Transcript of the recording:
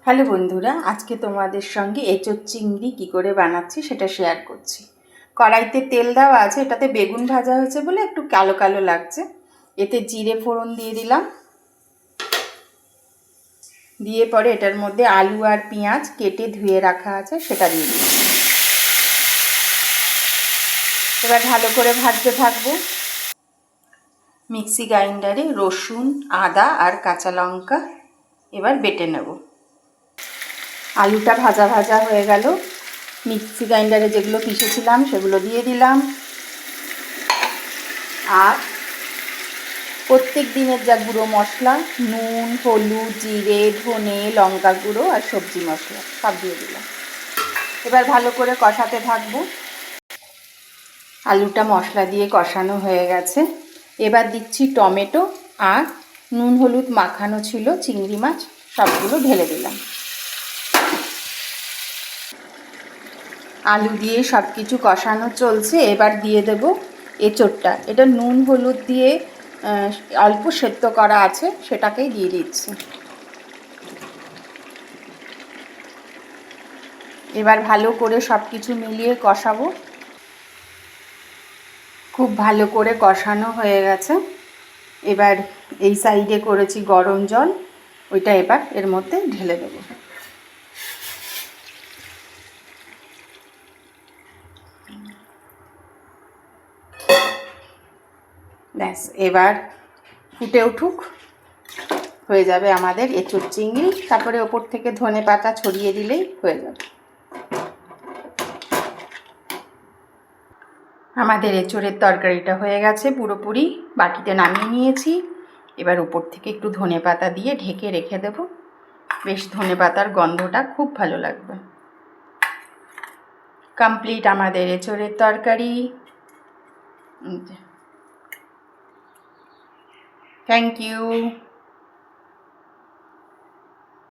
Hello বন্ধুরা, আজকে তোমাদের সঙ্গে এঁচোড় চিংড়ি কী করে বানাচ্ছি সেটা শেয়ার করছি। কড়াইতে তেল দেওয়া আছে, এটাতে বেগুন ভাজা হয়েছে বলে একটু কালো কালো লাগছে। এতে জিরে ফোড়ন দিয়ে দিলাম, দিয়ে পরে এটার মধ্যে আলু আর পেঁয়াজ কেটে ধুয়ে রাখা আছে সেটা দিয়ে দিচ্ছি। এবার ভালো করে ভাজতে থাকবো। মিক্সি গ্রাইন্ডারে রসুন, আদা আর কাঁচা লঙ্কা এবার বেটে নেব। আলুটা ভাজা ভাজা হয়ে গেল, মিক্সি গ্রাইন্ডারে যেগুলো পিষেছিলাম সেগুলো দিয়ে দিলাম, আর প্রত্যেক দিনের যা গুঁড়ো মশলা, নুন, হলুদ, জিরে, ধনে, লঙ্কা গুঁড়ো আর সবজি মশলা সব দিয়ে দিলাম। এবার ভালো করে কষাতে থাকবো। আলুটা মশলা দিয়ে কষানো হয়ে গেছে। এবার দিচ্ছি টমেটো আর নুন হলুদ মাখানো ছিল চিংড়ি মাছ, সবগুলো ঢেলে দিলাম। আলু দিয়ে সব কিছু কষানো চলছে। এবার দিয়ে দেব এঁচোড়টা। এটা নুন হলুদ দিয়ে অল্প সেদ্ধ করা আছে, সেটাকেই দিয়ে দিচ্ছি। এবার ভালো করে সব কিছু মিলিয়ে কষাবো। খুব ভালো করে কষানো হয়ে গেছে। এবার এই সাইডে করেছি গরম জল, ওইটা এবার এর মধ্যে ঢেলে দেবো। ব্যাস, এবার ফুটে উঠুক, হয়ে যাবে আমাদের এঁচোড় চিংড়ি। তারপরে ওপর থেকে ধনে পাতা ছড়িয়ে দিলেই হয়ে যাবে। আমাদের এঁচোড়ের তরকারিটা হয়ে গেছে পুরোপুরি, বাটিতে নামিয়ে নিয়েছি। এবার উপর থেকে একটু ধনে পাতা দিয়ে ঢেকে রেখে দেব। বেশ ধনে পাতার গন্ধটা খুব ভালো লাগবে। কমপ্লিট আমাদের এঁচোড়ের তরকারি। Thank you.